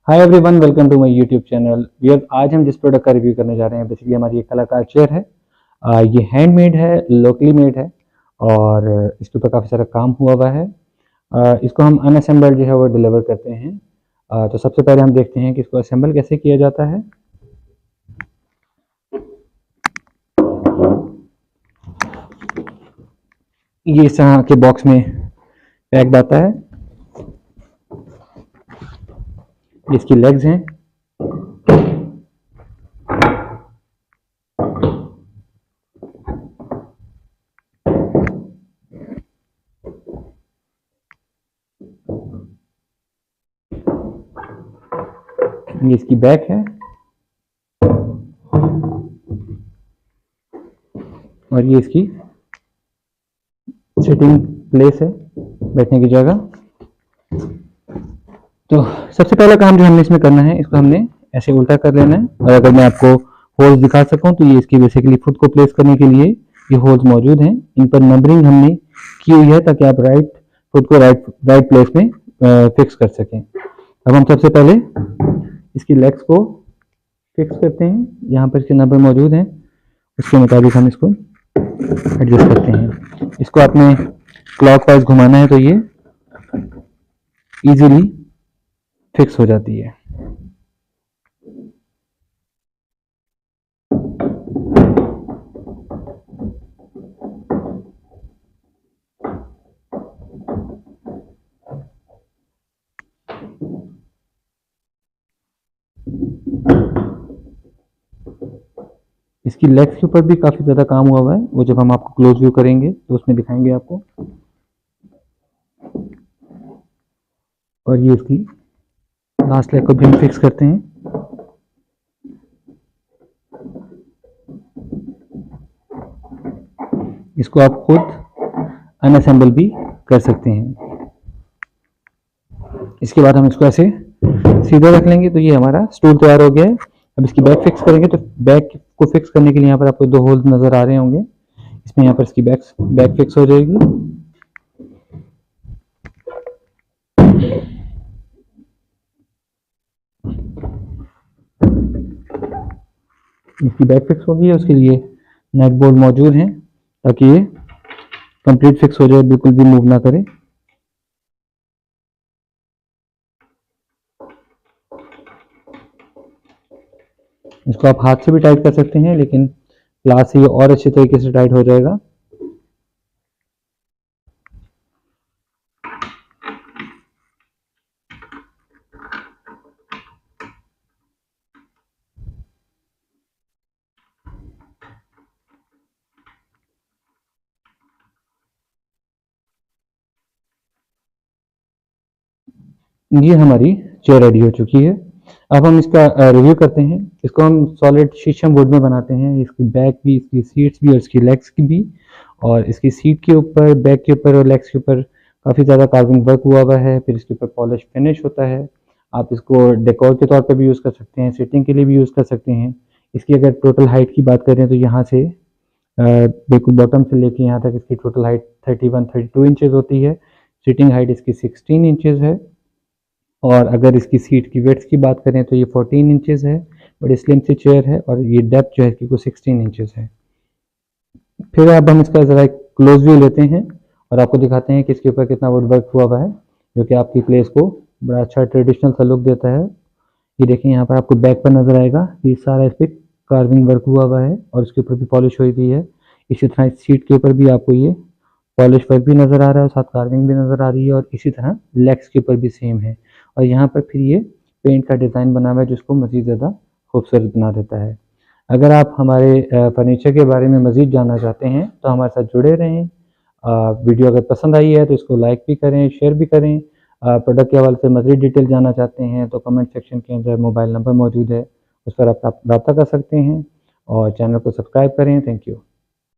Hi everyone, welcome to my YouTube channel. Viewers, आज हम जिस प्रोडक्ट का रिव्यू करने जा रहे हैं बेसिकली हमारी एक कलाकार चेयर है। ये हैंडमेड है, लोकली मेड है और इसके ऊपर काफ़ी सारा काम हुआ हुआ है। इसको हम अनअसेंबल्ड जो है वो डिलीवर करते हैं। तो सबसे पहले हम देखते हैं कि इसको असेंबल कैसे किया जाता है। ये इस तरह के बॉक्स में पैक्ड आता है। इसकी लेग्स हैं, ये इसकी बैक है और ये इसकी सिटिंग प्लेस है, बैठने की जगह। तो सबसे पहला काम जो हमने इसमें करना है, इसको हमने ऐसे उल्टा कर लेना है। और अगर मैं आपको होल्स दिखा सकूं तो ये इसकी बेसिकली फुट को प्लेस करने के लिए ये होल्स मौजूद हैं। इन पर नंबरिंग हमने की हुई है ताकि आप राइट फुट को राइट प्लेस में फिक्स कर सकें। अब हम सबसे पहले इसकी लेग्स को फिक्स करते हैं। यहाँ पर इसके नंबर मौजूद हैं, उसके मुताबिक हम इसको एडजस्ट करते हैं। इसको आपने क्लॉकवाइज घुमाना है तो ये इजीली फिक्स हो जाती है। इसकी लेग्स के ऊपर भी काफी ज्यादा काम हुआ है, वो जब हम आपको क्लोज व्यू करेंगे तो उसमें दिखाएंगे आपको। और ये इसकी लास्ट लेग को भी हम फिक्स करते हैं। इसको आप खुद अनअसेंबल भी कर सकते हैं। इसके बाद हम इसको ऐसे सीधा रख लेंगे तो ये हमारा स्टूल तैयार हो गया है। अब इसकी बैक फिक्स करेंगे तो बैक को फिक्स करने के लिए यहाँ पर आपको दो होल्स नजर आ रहे होंगे। इसमें यहाँ पर इसकी बैक फिक्स हो जाएगी। इसकी बैक फिक्स होगी, उसके लिए नेट बोल्ट मौजूद हैं ताकि ये कंप्लीट फिक्स हो जाए, बिल्कुल भी मूव ना करे। इसको आप हाथ से भी टाइट कर सकते हैं, लेकिन प्लास से ये और अच्छे तरीके से टाइट हो जाएगा। ये हमारी चेयर रेडी हो चुकी है। अब हम इसका रिव्यू करते हैं। इसको हम सॉलिड शीशम वुड में बनाते हैं। इसकी बैक भी, इसकी सीट्स भी और इसकी लेग्स की भी। और इसकी सीट के ऊपर, बैक के ऊपर और लेग्स के ऊपर काफ़ी ज़्यादा कार्विंग वर्क हुआ हुआ है। फिर इसके ऊपर पॉलिश फिनिश होता है। आप इसको डेकोर के तौर पर भी यूज़ कर सकते हैं, सिटिंग के लिए भी यूज़ कर सकते हैं। इसकी अगर टोटल हाइट की बात करें तो यहाँ से बिल्कुल बॉटम से लेके यहाँ तक इसकी टोटल हाइट 31-32 इंचेस होती है। सिटिंग हाइट इसकी 16 इंचेस है। और अगर इसकी सीट की वेट्स की बात करें तो ये 14 इंचेस है। बड़ी स्लिम सी चेयर है और ये डेप्थ जो है इसकी को 16 इंचेस है। फिर अब हम इसका ज़रा एक क्लोज व्यू लेते हैं और आपको दिखाते हैं कि इसके ऊपर कितना वुड वर्क हुआ हुआ है, जो कि आपकी प्लेस को बड़ा अच्छा ट्रेडिशनल सा लुक देता है। ये देखिए, यहाँ पर आपको बैक पर नजर आएगा, ये सारा इस पर कार्विंग वर्क हुआ हुआ है और इसके ऊपर भी पॉलिश हुई हुई है। इसी तरह सीट के ऊपर भी आपको ये पॉलिश वर्क भी नज़र आ रहा है और साथ कार्विंग भी नज़र आ रही है। और इसी तरह लेग्स के ऊपर भी सेम है। और यहाँ पर फिर ये पेंट का डिज़ाइन बना हुआ है, जिसको मज़ीद ज़्यादा खूबसूरत बना देता है। अगर आप हमारे फर्नीचर के बारे में मज़ीद जानना चाहते हैं तो हमारे साथ जुड़े रहें। वीडियो अगर पसंद आई है तो इसको लाइक भी करें, शेयर भी करें। प्रोडक्ट के हवाले से मज़ीद डिटेल जानना चाहते हैं तो कमेंट सेक्शन के अंदर मोबाइल नंबर मौजूद है, उस पर आप रब्ता कर सकते हैं। और चैनल को सब्सक्राइब करें। Thank you.